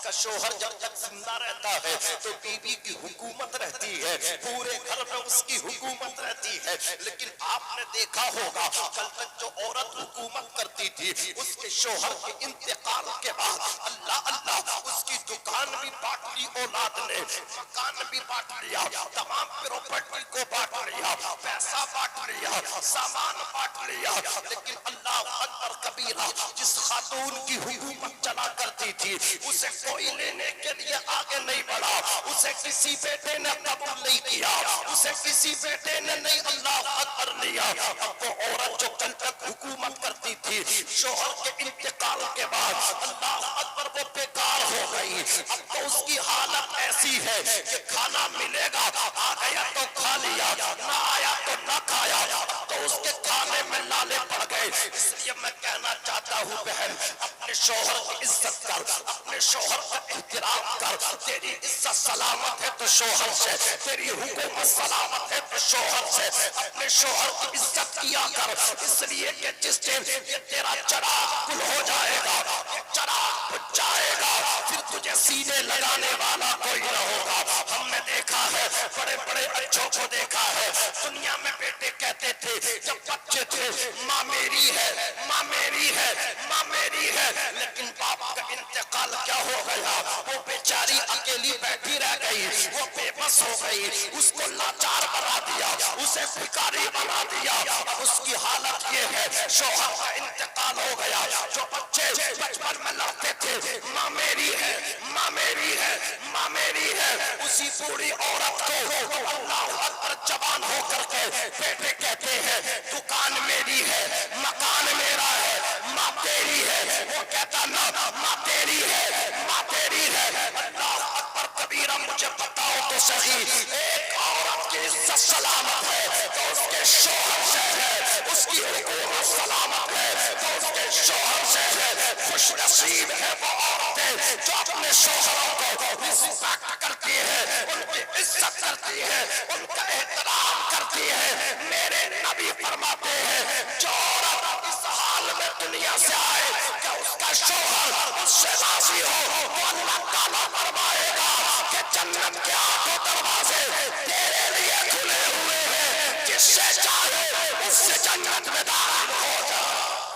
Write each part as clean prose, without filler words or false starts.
کا شوہر جب تک زندہ رہتا ہے تو بیوی کی حکومت رہتی ہے، پورے گھر میں اس کی حکومت رہتی ہے، لیکن آپ نے دیکھا ہوگا کل تک جو عورت حکومت کرتی تھی اس کے شوہر کے انتقال کے بعد اللہ اللہ اس کی دکان بھی بانٹ لی، اولاد نے مکان بھی بانٹ لیا، تمام پراپرٹی کو بانٹ لیا، پیسہ بانٹ لیا، سامان بانٹ لیا، لیکن اللہ اکبر کبیرہ جس خاتون کی حکومت چلا کرتی تھی اسے کوئی لینے کے لیے آگے نہیں بڑھا، اسے کسی بیٹے نے قبول نہیں کیا، اسے کسی بیٹے نے نہیں اللہ اکبر لیا۔ اب وہ عورت جو کل تک حکومت کرتی تھی شوہر کے انتقال کے بعد اللہ اکبر وہ بیکار ہو گئی، اب تو اس کی حالت ایسی ہے کہ کھانا ملے گا، آ گیا تو کھا لیا، نہ آیا تو نہ کھایا، اب تو اس کے کھانے میں لالے پڑ گئے۔ اس لیے میں کہنا چاہتا ہوں بہن اپنے شوہر کی عزت کر، اپنے شوہر کا احترام کر، تیری عزت سلامت ہے تو شوہر سے، تیری حکومت سلامت ہے تو شوہر سے، اپنے شوہر کی عزت کیا کر، اس لیے کہ جس دن یہ تیرا چراغ گل ہو جائے گا، یہ چراغ بجھ جائے گا، پھر تجھے سینے لگانے والا کوئی نہ ہوگا۔ ہم نے دیکھا ہے بڑے بڑے بچوں کو دیکھا ہے، دنیا میں بیٹے کہتے تھے جب بچے تھے ماں میری ہے، ماں میری ہے، ماں میری ہے، لیکن باپ کا انتقال کیا ہو گیا، وہ بیچاری اکیلی بیٹھی رہ گئی، وہ بے بس ہو گئی، اس کو لاچار بنا دیا، اسے بھکاری بنا دیا۔ اب اس کی حالت یہ ہے شوہر کا انتقال ہو گیا، جو بچے بچپن میں لڑتے تھے ماں میری ہے، ماں میری ہے، ماں میری ہے، اسی بوڑھی عورت کو اللہ اکبر جوان ہو کر کے بیٹے کہتے ہیں دکان میری ہے، مکان میرا ہے، ماں تیری ہے، وہ کہتا نا ماں تیری ہے، ماں تیری ہے۔ اللہ اکبر کبیرہ مجھے بتاؤ تو صحیح ایک عورت کی عزت سلامت ہے تو اس کے شوہر سے ہے، اس کی حکومت سلامت ہے تو اس کے شوہر سے ہے۔ خوش نصیب ہے وہ عورتیں جو اپنے شوہروں کو رسپیکٹ کرتی ہیں، ان کی عزت کرتی ہیں، ان کا احترام کرتی ہیں۔ میرے نبی فرماتے ہیں جو عورت اس حال میں دنیا سے آئے کہ اس کا شوہر اس سے راضی ہو تو اللہ تعالیٰ فرمائے گا کہ جنت کے آٹھوں دروازے تیرے لیے کھلے ہوئے ہیں، جس سے چاہے اس سے جنت میں داخل ہو جا۔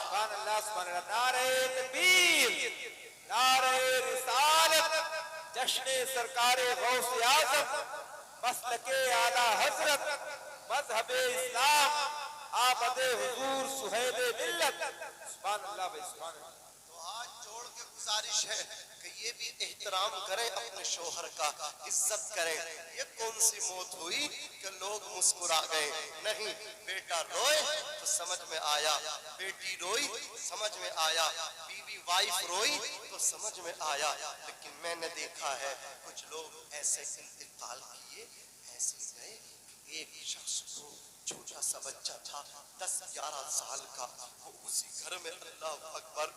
سبحان اللہ سبحان اللہ، نعرہ تکبیر، نعرہ رسالت، جشن سرکار غوث اعظم، مسلک اعلیٰ حضرت، مذہب اسلام، آمد حضور صہیب ملت۔ سبحان اللہ بھائی سبحان اللہ۔ تو آج جوڑ کے گزارش ہے کہ یہ بھی احترام کریں اپنے شوہر کا، عزت کریں۔ یہ کون سی موت ہوئی کہ لوگ مسکرا گئے؟ نہیں، بیٹا روئے تو سمجھ میں آیا، بیٹی روئی سمجھ میں آیا، بیوی وائف روئی تو سمجھ میں آیا، لیکن میں نے دیکھا ہے کچھ لوگ ایسے انتقال کیے، ایسے گئے کہ ایک شخص کو چھوٹا سا بچہ تھا 10-11 سال کا، وہ اسی گھر میں اللہ اکبر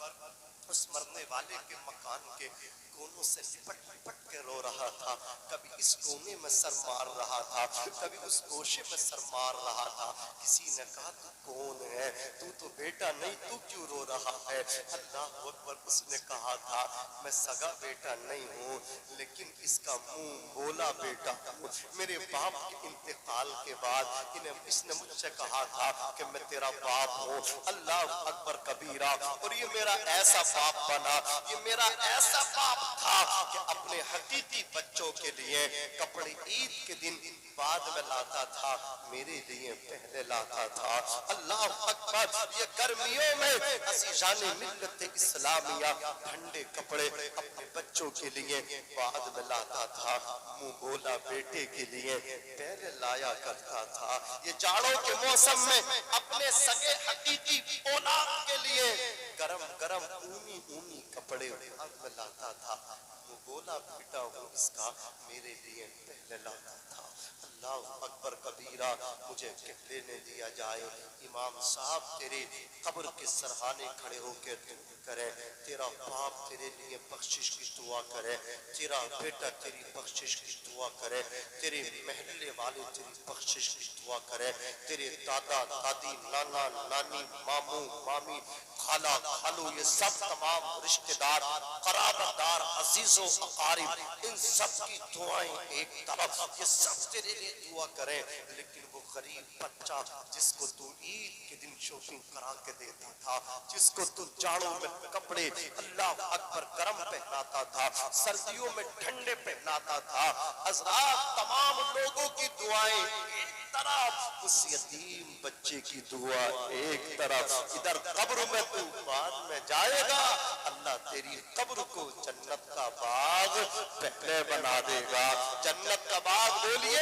اس مرنے والے کے مکان کے کونوں سے لپٹ لپٹ کے رو رہا تھا، کبھی اس کونے میں سر مار رہا تھا، کبھی اس گوشے میں سر مار رہا تھا۔ کسی نے کہا تو کون ہے، تو تو بیٹا نہیں، تو کیوں رو رہا ہے؟ اللہ اکبر، اس نے کہا تھا میں سگا بیٹا نہیں ہوں لیکن اس کا منہ بولا بیٹا ہوں، میرے باپ کے انتقال کے بعد اس نے مجھ سے کہا تھا کہ میں تیرا باپ ہوں۔ اللہ اکبر کبیرہ، اور یہ میرا ایسا باپ بنا، یہ میرا ایسا باپ تھا کہ اپنے حقیقی بچوں کے لیے کپڑے عید کے دن بعد میں لاتا تھا، میرے لیے پہلے لاتا تھا۔ اللہ اکبر، یہ گرمیوں میں عزیزان ملت اسلامیہ ٹھنڈے کپڑے اپنے بچوں کے لیے بعد میں لاتا تھا، منہ بولا بیٹے کے لیے پہلے لایا کرتا تھا۔ یہ جاڑوں کے موسم میں اپنے سگے حقیقی اولاد کے لیے گرم گرم اونی اونی کپڑے بعد میں لاتا تھا، وہ بولا بیٹا ہوں اس کا، میرے لیے پہلے لاتا تھا۔ اللہ اکبر کبیرہ، مجھے لینے دیا جائے، امام صاحب تیرے قبر کے سرحانے کھڑے ہو کے دعا کرے، تیرا باپ تیرے لیے بخشش کی دعا کرے، تیرا بیٹا تیری بخشش کی دعا کرے، تیرے محلے والے تیری بخشش کی دعا کرے، تیرے دادا دادی نانا نانی ماموں مامی خالہ خالو یہ سب تمام رشتہ دار قرابت دار عزیز و اقارب ان سب کی دعائیں ایک طرف یہ سب تیرے لیے دعا کریں لیکن وہ غریب بچہ جس کو تو عید کے دن شاپنگ کرا کے دیتا تھا جس کو تو جاڑوں میں کپڑے اللہ اکبر گرم پہناتا تھا سردیوں میں ٹھنڈے پہناتا تھا حضرات تمام لوگوں کی دعائیں ایک طرف اس یتیم بچے کی دعا ایک طرف ادھر قبر میں تو بعد میں جائے گا اللہ تیری قبر کو جنت کا باغ پہلے بنا دے گا جنت کا باغ بولیے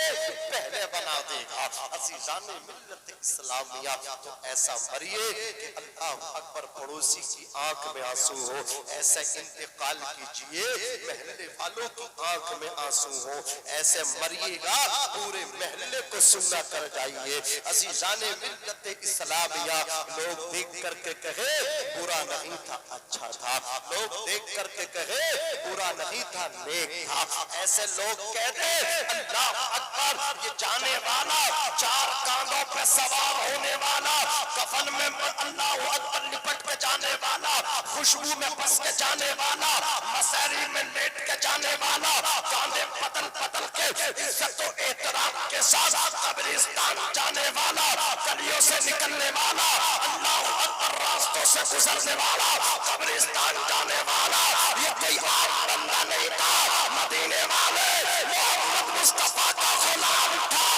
پہلے بنا دے گا عزیزان ملت اسلامیہ تو ایسا مریے کہ اللہ اکبر پڑوسی کی آنکھ میں آنسو ہو ایسا انتقال کیجئے محلے والوں کی آنکھ میں آنسو ہو ایسے مریے گا پورے محلے کو سننا کر جائیے عزیزان ملت اسلامیہ لوگ دیکھ کر کے کہے برا نہیں تھا اچھا تھا لوگ دیکھ کر کے کہے برا نہیں تھا نیک تھا ایسے لوگ کہتے اللہ اکبر یہ جانے والا چار کاندوں پہ سوار ہونے والا کفن میں اللہ اکبر لپٹ کے جانے والا خوشبو میں بس کے جانے والا مسیری میں لیٹ کے جانے والا کاندے پتل پتل کے عزت و احترام کے ساتھ قبرستان جانے والا گلیوں سے نکلنے والا اللہ اکبر راستوں سے گزرنے والا قبرستان جانے والا یہ کوئی عام بندہ نہیں تھا مدینے والے محمد مصطفیٰ کا غلام تھا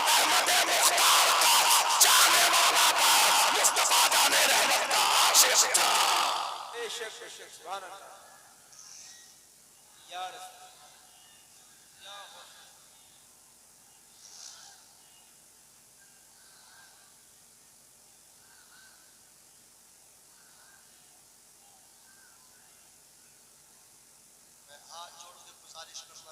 احمد مختار کا جانے والا تھا مصطفیٰ جانے رحمت کا عاشق تھا بے شک سبحان اللہ یا رسول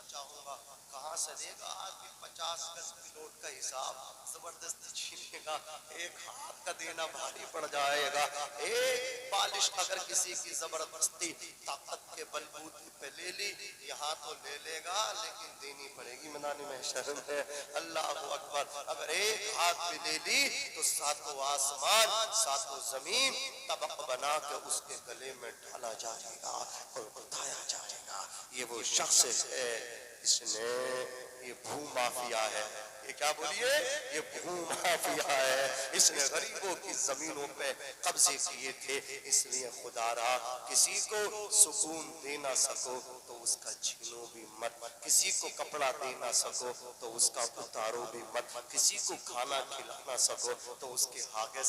چاہوں گا کہاں سے دے گا آدمی 50 گز کی نوٹ کا حساب زبردستی چھینے گا ایک ہاتھ کا دینا بھاری پڑ جائے گا ایک پالش اگر کسی کی زبردستی طاقت کے بلبوتے پہ لے لی یہاں تو لے لے گا لیکن دینی پڑے گی منانی میں شرم ہے اللہ اکبر اگر ایک ہاتھ بھی لے لی تو ساتوں آسمان ساتوں زمین طبق بنا کے اس کے گلے میں ڈالا جائے گا اور بتایا جائے گا یہ وہ شخص ہے اس نے یہ بھو مافیا ہے یہ کیا بولیے یہ بھو مافیا ہے اس نے غریبوں کی زمینوں پہ قبضے کیے تھے اس لیے خدا رہا کسی کو سکون دے نہ سکو تو اس کا چھینو بھی مت کسی کو کپڑا دے نہ سکو تو اس کا اتارو بھی مت کسی کو کھانا کھلا نہ سکو تو اس کے آگے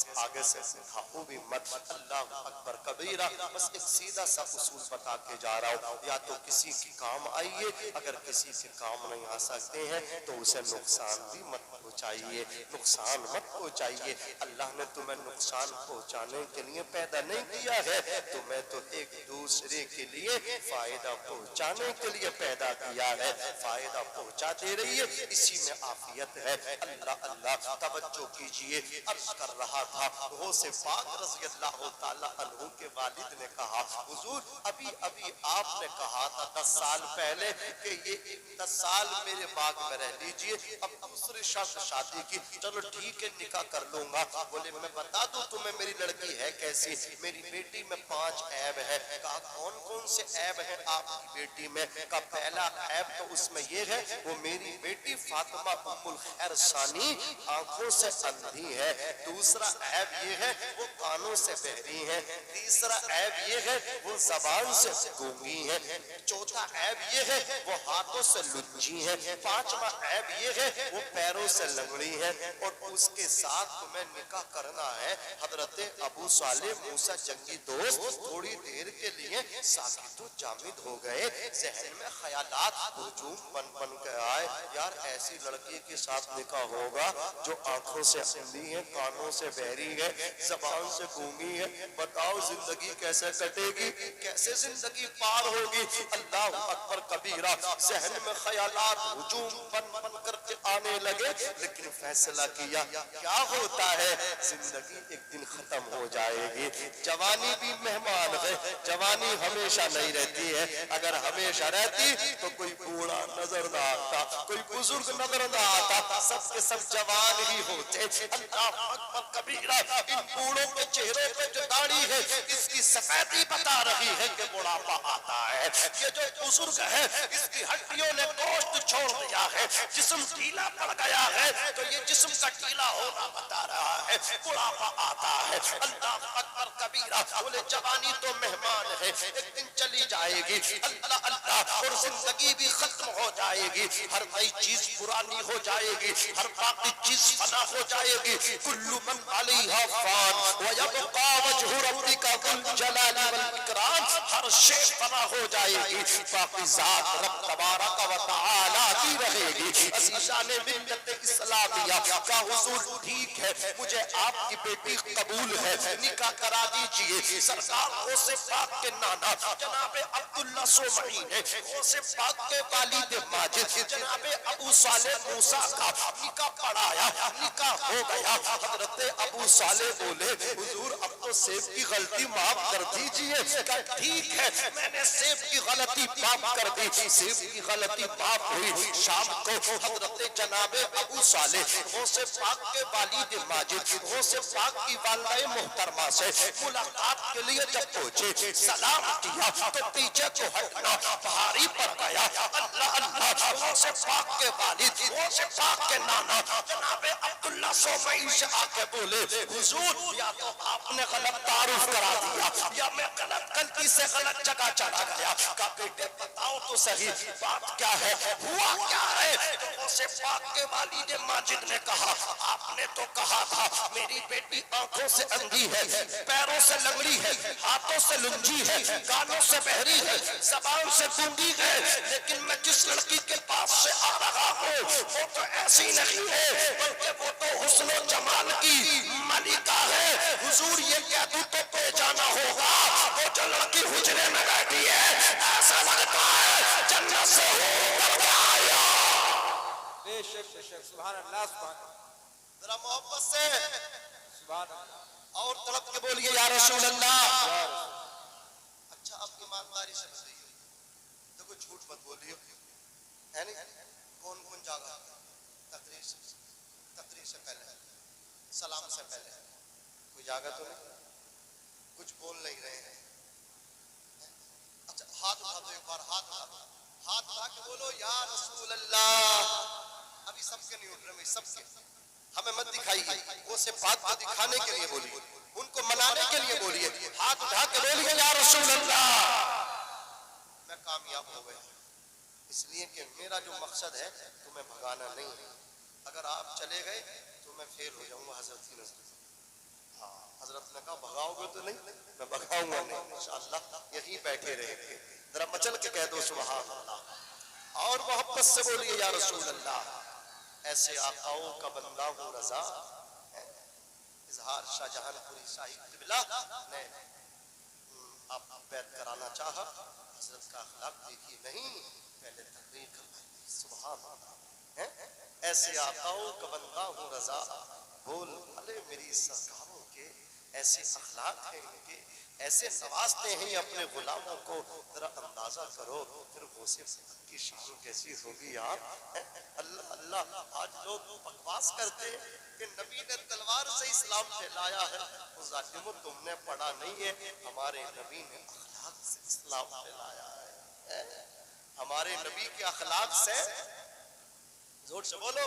سے کھاؤ بھی مت اللہ اکبر کبیرہ بس ایک سیدھا سا اصول بتا کے جا رہا ہوں یا تو کسی کی کام آئیے اگر کسی کے کام نہیں آ سکتے ہیں تو اسے نقصان بھی مت پہنچائیے نقصان مت پہنچائیے اللہ نے تمہیں نقصان پہنچانے کے لیے پیدا نہیں کیا ہے تمہیں تو ایک دوسرے کے لیے فائدہ پہنچانے کے لیے پیدا کیا ہے فائدہ پہنچاتے رہیے اسی میں عافیت ہے اللہ اللہ توجہ کیجئے عرض کر رہا تھا غوث پاک رضی اللہ تعالیٰ عنہ کے والد نے کہا حضور ابھی ابھی آپ نے کہا تھا 10 سال پہلے کہ یہ 10 سال میرے باغ میں رہ لیجئے اب دوسرے شخص شادی کی چلو ٹھیک ہے نکاح کر لوں گا بولے میں بتا دوں تمہیں میری لڑکی ہے کیسی میری بیٹی میں 5 عیب ہے کہا کون کون سے عیب ہیں آپ کی بیٹی میں کہا پہلا عیب تو اس میں یہ ہے وہ میری بیٹی فاطمہ ام الخیر ثانی آنکھوں سے اندھی ہے دوسرا عیب یہ ہے وہ کانوں سے بہری ہے تیسرا عیب یہ ہے وہ زبان سے گونگی ہے چوتھا عیب یہ ہے وہ ہاتھوں سے لجی ہے پانچواں عیب یہ ہے وہ پیروں سے لنگڑی ہے اور اس کے ساتھ تمہیں نکاح کرنا ہے حضرت ابو صالح موسیٰ جنگی دوست تھوڑی دیر کے لیے ساکت و جامد ہو گئے ذہن میں خیالات ہجوم بن کے آئے یار ایسی لڑکی کے ساتھ نکاح ہوگا جو آنکھوں سے اندھی ہے کانوں سے بہری ہے زبان سے گونگی ہے بتاؤ زندگی کیسے کٹے گی کیسے زندگی پار ہوگی اللہ اکبر کبیرہ ذہن میں خیالات ہجوم بن کر کے آنے لگے لیکن فیصلہ کیا کیا ہوتا ہے زندگی ایک دن ختم ہو جائے گی. جوانی بھی مہمان ہے, جوانی ہمیشہ نہیں رہتی ہے. اگر ہمیشہ رہتی تو کوئی بوڑھا نظر نہ آتا, کوئی بزرگ نظر نہ آتا, سب کے سب جوان ہی ہوتے. اللہ اکبر کبیرہ. ان بوڑھوں کے چہروں پہ جو داڑھی ہے اس کی سفیدی بتا رہی ہے کہ بڑھاپا آتا ہے. یہ جو بزرگ ہے اس کی ہڈیوں نے گوشت چھوڑ دیا ہے, جسم ڈھیلا پڑ گیا ہے تو یہ جسم کا ڈھیلا ہونا بتا رہا ہے, بڑھاپا آتا ہے. اللہ اکبر کبیرہ. بولے جوانی تو مہمان ہے, ایک دن چلی جائے گی. اللہ اللہ. اور زندگی بھی ختم ہو جائے گی, ہر نئی چیز پرانی ہو جائے گی, ہر باقی چیز فنا ہو جائے گی. کل من علیہا فان ویبقى وجہ ربک ذو الجلال والاکرام. ہر شے فنا ہو جائے گی, باقی ذات رب تبارک و تعالی کی رہے گی. عزیزان ملت اسلامیہ کا حضور ٹھیک ہے, مجھے آپ کی بیٹی قبول ہے, نکاح کرا دیجئے. سرکار غوث پاک کے نانا جناب عبداللہ سومعی نے غوث پاک کے والد ماجد جناب ابو صالح موسیٰ کا نکاح پڑھایا, نکاح ہو گیا. حضرت ابو صالح بولے حضور اب تو سیب کی غلطی معاف کر دیجئے. کہا ٹھیک ہے میں نے سیب کی غلطی معاف کر دی. سیب کی غلطی معاف ہوئی. شام کو حضرت جناب ابو صالح غوث پاک کے والد ماجد غوث پاک کی والدہ محترمہ سے ملاقات کے لیے جب پہنچے, سلام کیا تو پیچھے کو ہٹنا بھاری پڑ گیا. اللہ اللہ. غوث پاک کے والد غوث پاک کے نانا جناب عبداللہ سومعی سے آ کے بولے حضور یا تو آپ نے غلط تعارف کرا دیا یا میں غلطی سے غلط جگہ چلا گیا. کہا بیٹے بتاؤ تو صحیح بات کیا ہے, ہوا کیا ہے. تو غوث پاک کے والد ماجد نے کہا آپ نے تو کہا تھا میری بیٹی آنکھوں سے اندھی ہے, پیروں سے لنگڑی ہے, ہاتھوں سے لنجی ہے, کانوں سے بہری ہے, زبان سے گونگی ہے, لیکن میں جس لڑکی کے پاس سے آ رہا ہوں وہ تو ایسی نہیں ہے بلکہ وہ تو حسن و جمال کی ملکہ ہے. حضور یہ کہہ دوں تو پہ جانا ہوگا, وہ جو لڑکی حجرے میں بیٹھی ہے ایسا لگتا ہے جنت سے ہو کر کے آیا. بے شک سبحان اللہ سبحان اللہ ذرا محبت سے سبحان اللہ. اور طلب کے بولیے یا رسول اللہ. اچھا اب ایمانداری سے بتائیے, دیکھو جھوٹ مت بولیے, ہے نہیں. کون کون جاگا تقریر سے پہلے, سلام سے پہلے کوئی جاگا تو نہیں, کچھ بول نہیں رہے ہیں. اچھا ہاتھ اٹھا دو, ایک بار ہاتھ اٹھا دو, ہاتھ اٹھا کے بولو یا رسول اللہ. ابھی سب کے نہیں اٹھ رہے, سب کے ہمیں مت دکھائیے, وہ سے بات کو دکھانے کے لیے بولیے, ان کو منانے کے لیے بولیے. ہاتھ اٹھا کے بولیے یا رسول اللہ. میں کامیاب ہو گیا, اس لیے کہ میرا جو مقصد ہے تمہیں بھگانا نہیں ہے. اگر آپ چلے گئے تو میں فیل ہو جاؤں گا حضرت کی نظر. ہاں حضرت نے کہا بھگاؤ گے تو نہیں, میں بھگاؤں گا نہیں انشاءاللہ, یہیں بیٹھے رہیں گے. ذرا مچل کے کہہ دو سبحان اللہ, اور محبت سے بولیے یا رسول اللہ. ایسے آقاؤں کا بندہ ہوں رضا. اظہار شاہ جہان پوری شاہی قبلہ نے آپ بیعت کرانا چاہا, حضرت کا اخلاق دیکھی نہیں, پہلے تقریر کروائی. سبحان اللہ. ایسے آقاؤں کا بندہ ہوں رضا, بول بھلے میری سرکاروں کے ایسے اخلاق ہیں ان کے, ایسے نوازتے ہیں اپنے غلاموں کو. ذرا اندازہ کرو پھر غوث پاک کی شان کیسی ہوگی یار. اللہ اللہ. آج لوگ بکواس کرتے ہیں کہ نبی نے تلوار سے اسلام پھیلایا ہے. اس ظالموں تم نے پڑھا نہیں ہے, ہمارے نبی نے اخلاق سے اسلام پھیلایا ہے. ہمارے نبی کے اخلاق سے, زور سے بولو,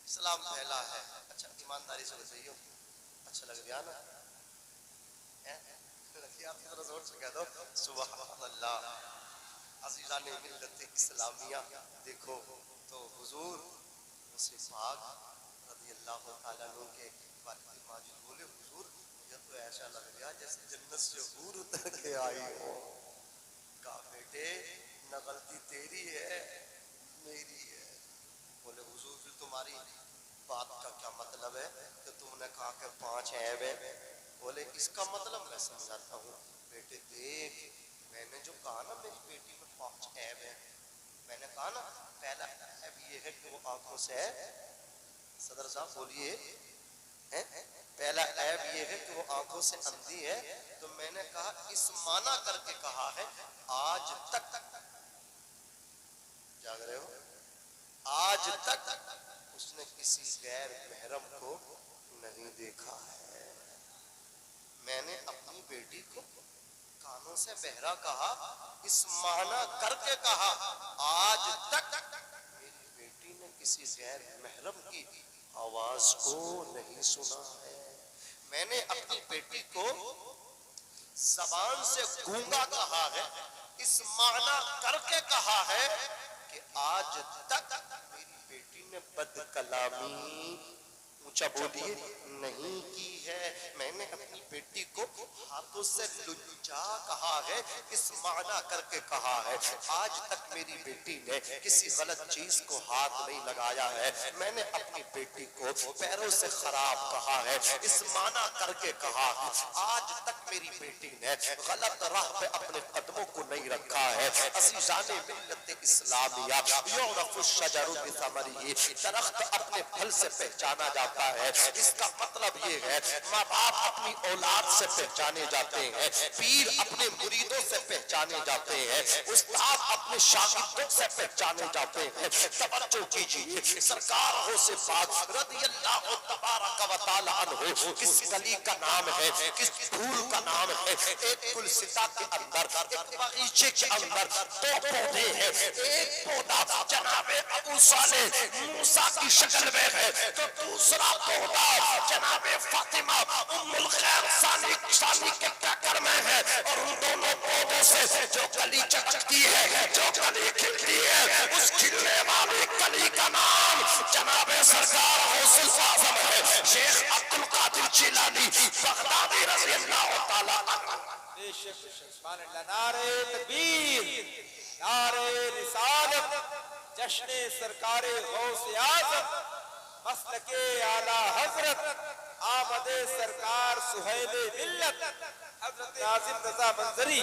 اسلام پھیلا ہے. اچھا ایمانداری سے بتائیے, اچھا لگ رہا نا, زور سے کہہ دو سبحان اللہ. عزیزان ملت اسلامیہ دیکھو تو حضور غوث پاک رضی اللہ تعالیٰ عنہ کے والد ماجد بولے حضور مجھے تو ایسا لگ گیا جیسے جنت سے حور اتر کے آئی ہو. کہا بیٹے نہ غلطی تیری ہے میری ہے. بولے حضور پھر تمہاری بات کا کیا مطلب ہے کہ تم نے کہا کہ 5 عیب ہے. بولے اس کا مطلب میں سمجھاتا ہوں. بیٹے دیکھ میں نے جو کہا نا میری بیٹی میں 5 عیب ہیں, میں نے کہا کہا نا پہلا عیب یہ ہے کہ وہ آنکھوں سے ہے. صدر صاحب بولیے پہلا عیب یہ ہے کہ وہ آنکھوں سے اندھی ہے. تو میں نے کہا اس معنی کر کے کہا ہے آج تک جاگ رہے ہو آج تک اس نے کسی غیر محرم کو نہیں دیکھا ہے. میں نے اپنی بیٹی کو کانوں سے بہرا کہا اس معنی کر کے کہا آج تک میری بیٹی نے کسی غیر محرم کی آواز کو نہیں سنا ہے. میں نے اپنی بیٹی کو زبان سے گونگا کہا ہے اس معنی کر کے کہا ہے کہ آج تک میری بیٹی نے بد کلامی اونچا بولیے نہیں کی ہے. میں نے اپنی بیٹی کو ہاتھوں سے لجا کہا ہے اس معنی کر کے کہا ہے آج تک میری بیٹی نے کسی غلط چیز کو ہاتھ نہیں لگایا ہے. میں نے اپنی بیٹی کو پیروں سے خراب کہا ہے اس معنی کر کے کہا ہے آج تک میری بیٹی نے غلط راہ پہ اپنے قدموں کو نہیں رکھا ہے. عزیزان ملت اسلامیہ یعرف الشجر بثمرہ درخت اپنے پھل سے پہچانا جاتا ہے. اس کا مطلب یہ ہے ماں باپ اپنی اولاد سے پہچانے جاتے ہیں, پیر اپنے مریدوں سے پہچانے جاتے ہیں, استاد اپنے شاگردوں سے پہچانے جاتے ہیں. توجہ کیجیے سرکار غوث پاک رضی اللہ تبارک و تعالی عنہ کس گلی کا نام ہے, کس پھول کا نام ہے. ایک گلستہ کے اندر ایک باغیچے کے اندر دو پودے ہیں. ایک پودا جناب ابو صالح موسیٰ کی شکل میں ہے تو دوسرا پودا جناب فاطمہ ام الخیر ثانی کے پیکر میں ہے. اور ان دونوں پودوں سے جو کلی چمکتی ہے, جو کلی کھلتی ہے, اس کھلنے والی کلی کا نام جناب سرکار غوث اعظم ہے شیخ عبد القادر جیلانی بغدادی رضی اللہ تعالی عنہ. سبحان اللہ. نعرہ تکبیر, نعرہ رسالت, جشن سرکار غوث اعظم, مسلک اعلی حضرت, آمد سرکار سہیل ملت حضرت ناظم رضا منظری.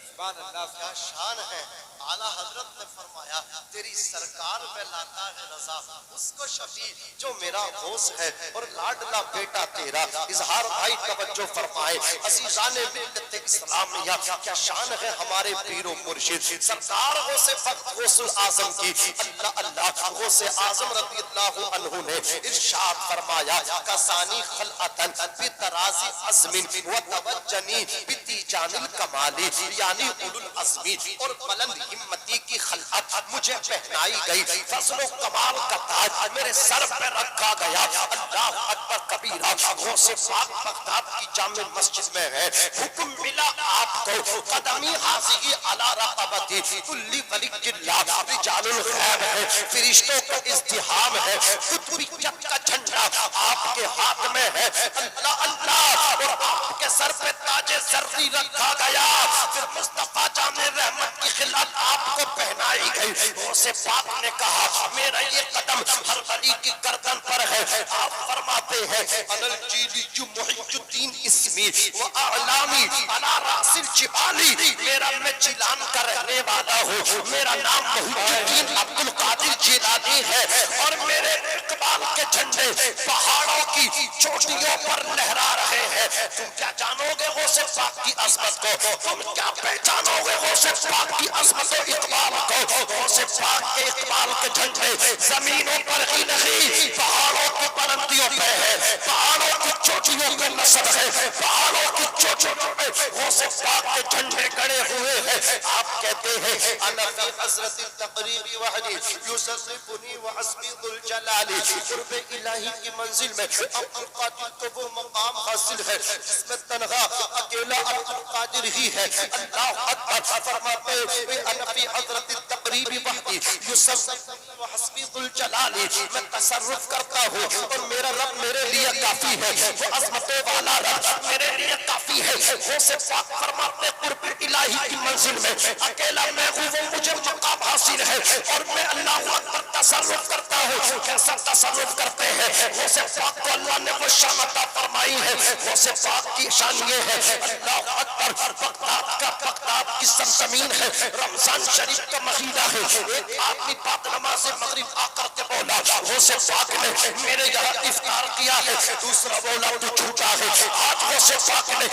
سبحان اللہ. کیا شان ہے. اعلیٰ حضرت نے فرمایا تیری سرکار میں لاتا ہے رضا اس کو شفیع جو میرا غوث ہے اور لاڈلا بیٹا تیرا. اظہار بھائی توجہ فرمائے. عزیزان ملت اسلامیہ کیا شان ہے ہمارے پیر و مرشد سرکار غوث غوث الاعظم کی. اللہ اللہ غوث اعظم رضی اللہ عنہ نے ارشاد فرمایا کسانی خلعتن بترازی عزم وتوجنی بتیجان الکمالی, یعنی اولو العزم اور بلند ہمتی کی خلعت مجھے پہنائی گئی, فضل و کمال کا تاج میرے سر پہ رکھا گیا. اللہ اکبر کبیرہ. غوث پاک بغداد کی جامع مسجد میں ہے. حکم ملا آپ کو قدمی حاضی علی رقبتی کلی ولی اللہ رجال الخیر ہے. فرشتوں کو ازدحام ہے. قطبیت کا جھنڈا آپ کے ہاتھ میں ہے. اللہ اللہ. اور آپ کے سر پہ تاج زرقی رکھا گیا. پھر مصطفیٰ جان رحمت کی خلعت آپ کو پہنائی گئی. غوث پاک نے کہا میرا یہ قدم ہر ولی کی گردن پر ہے. آپ فرماتے ہیں انا الجیلی محی الدین اسمی و اعلامی انا راس الجبالی, میرا میں جیلان کا رہنے والا ہوں. میرا نام محی الدین عبد القادر جیلانی ہے اور میرے اقبال کے جھنڈے پہاڑوں کی چوٹیوں پر لہرا رہے ہیں. تم کیا جانو گے غوث پاک کی عظمت کو, تم کیا پہچانو گے غوث پاک کی عظمت و اقبال کو. غوث پاک کے اقبال کے جھنڈے زمینوں پر ہی نہیں پہاڑوں کی بلندیوں پہ ہے, پہاڑوں کی چوٹیوں پہ نصب ہے, پہاڑوں کی چوٹیوں پہ غوث پاک کے جھنڈے گڑے ہوئے ہیں. آپ کہتے ہیں انا فی حضرت التقریب وحدی یصرفنی وعصمی ذو الجلالی. قرب الہی کی منزل میں عبد القادر کو وہ مقام حاصل ہے جس میں تنہا اکیلا عبد القادر ہی ہے. اللہ اکبر. فرماتے ہیں انا فی حضرت التقریب وحدی یصرفنی وعصمی ذو ذوالجلالی میں تصرف کرتا ہوں اور میرا رب میرے لیے کافی ہے، وہ عظمت والا رب میرے لیے کافی ہے۔ غوث پاک فرماتے قرب الہی کی منزل میں اکیلا میں ہوں، وہ مجھے مقام حاصل ہے اور میں اللہ اکبر تصرف کرتا ہوں۔ کیسا تصرف کرتے ہیں؟ غوث پاک کو اللہ نے وہ شان عطا فرمائی ہے۔ غوث پاک کی شان یہ ہے، اللہ اکبر، بغداد کی سرزمین ہے، رمضان شریف کا مہینہ ہے، ایک آدمی بعد نماز مغرب آ کر کے بولا غوث پاک نے میرے یہاں افطار کیا ہے، دوسرا بولا تو جھوٹا ہے، آج غوث پاک نے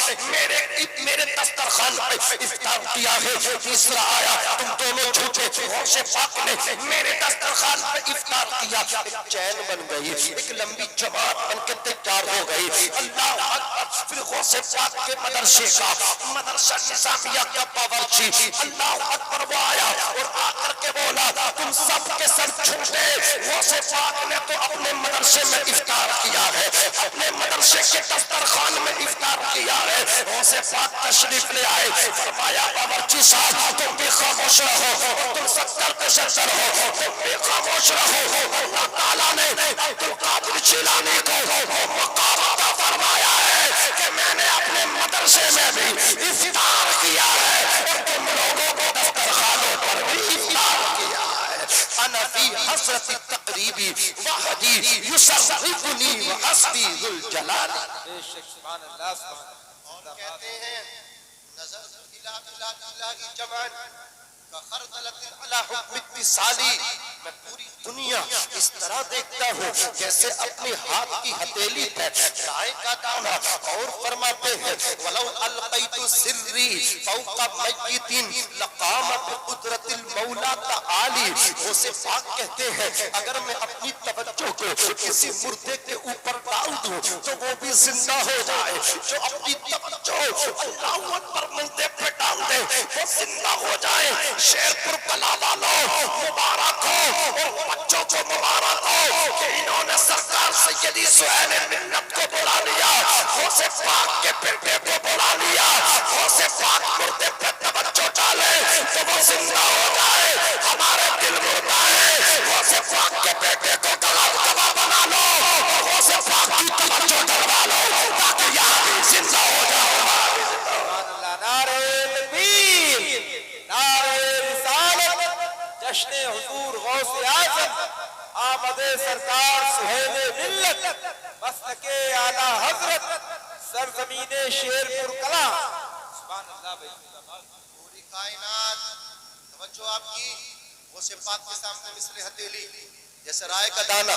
میرے دسترخوان پہ افطار کیا ہے، تیسرا آیا تم دونوں جھوٹے، غوث پاک نے میرے دسترخوان پہ افطار کیا، ایک چین بن گئی، ایک لمبی جماعت بن کے تیار ہو گئی۔ اللہ اکبر، پھر غوث پاک کے مدرسے کا مدرسہ نظامیہ کا باورچی اللہ اکبر وہ آیا اور آ کر کے بولا تم سب کے سب جھوٹے، غوث پاک نے تو اپنے مدرسے میں افطار کیا ہے، اپنے مدرسے کے دسترخوان میں افطار کیا ہے۔ غوث پاک تشریف لے آئے، فرمایا باورچی صاحب تم بھی خاموش رہو، تم ستر پہ ستر ہو، تم بھی خاموش رہو۔ اللہ تعالیٰ نے عبدالقادر جیلانی کو مقام عطا فرمایا ہے کہ میں نے اپنے مدرسے میں بھی افطار کیا ہے اور تم لوگوں کو دسترخوانوں پر بھی افطار کیا ہے۔ انا فی حسرت التقریبی وحدی یصرفنی وحسبی ذوالجلال۔ بے شک سبحان اللہ سبحان اور کہتے ہیں نظر الہی جمعن خردلت علی حکم اتصالی، میں پوری دنیا اس طرح دیکھتا ہوں جیسے اپنے ہاتھ کی ہتھیلی پہ رائے کا دانہ، اور فرماتے ہیں وَلَوْ أَلْقَيْتُ سِرِّي فَوْقَ مَيِّتٍ لَقَامَ بِقُدْرَةِ الْمَوْلَى تَعَالِي۔ غوث پاک کہتے ہیں اگر میں اپنی توجہ کو کسی مردے کے اوپر ڈال دوں تو وہ بھی زندہ ہو جائے، جو اپنی توجہ اللہ اکبر مردے پہ ڈال دے وہ زندہ ہو جائے۔ شیر پر کلا والوں مبارک ہو اور بچوں کو مبارک ہو کہ انہوں نے سرکار سیدی سہیل ملت کو بلا لیا، غوث پاک کے بیٹے کو بلا لیا۔ غوث پاک مردے پہ توجہ ڈالے تو وہ زندہ ہو جائے، ہمارے دل مردہ ہے، غوث پاک کے بیٹے کو گلا بنا لو، غوث پاک کی توجہ ڈلوا لو تاکہ یہاں بھی زندہ ہو جائے۔ اللہ، نعرہ تکبیر، نعرہ رسالت، جشن حضور غوث اعظم، آمد سرکار سہیل ملت، مسلک اعلیٰ حضرت، سرزمین شیر پور کلاں۔ سبحان اللہ بھائی، پوری کائنات توجہ آپ کی غوث پاک کے سامنے مثل ہتھیلی، جیسے رائے کا دانہ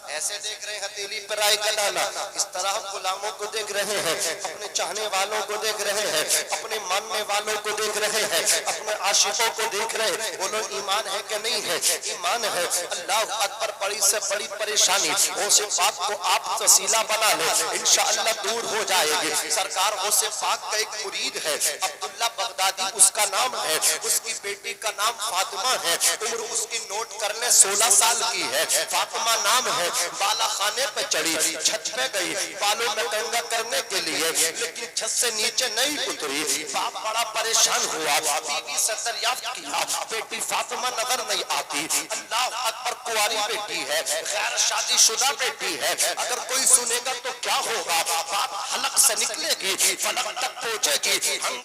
ایسے دیکھ رہے ہیں، ہتھیلی پر رائے کا دانہ، اس طرح غلاموں کو دیکھ رہے ہیں، اپنے چاہنے والوں کو دیکھ رہے ہیں، اپنے ماننے والوں کو دیکھ رہے ہیں، اپنے عاشقوں کو دیکھ رہے ہیں۔ بولو ایمان ہے کہ نہیں ہے؟ ایمان ہے۔ اللہ اکبر، بڑی سے بڑی پریشانی غوث پاک کو آپ وسیلہ بنا لیں، انشاءاللہ دور ہو جائے گی۔ سرکار غوث پاک کا ایک مرید ہے عبداللہ بغدادی اس کا نام ہے، اس کی بیٹی کا نام فاطمہ ہے، عمر اس کی نوٹ کر لیں 16 سال کی ہے، فاطمہ نام ہے، بالا خانے پہ چڑھی، چھت پہ گئی بالوں میں کنگا کرنے کے لیے، لیکن چھت سے نیچے نہیں اتری۔ باپ بڑا پریشان ہوا، بیوی سے دریافت کیا، بیٹی فاطمہ نظر نہیں آتی۔ اللہ اکبر، کنواری بیٹی ہے، غیر شادی شدہ بیٹی ہے، اگر کوئی سنے گا تو کیا ہوگا؟ بات حلق سے نکلے گی، فلک تک پہنچے گی۔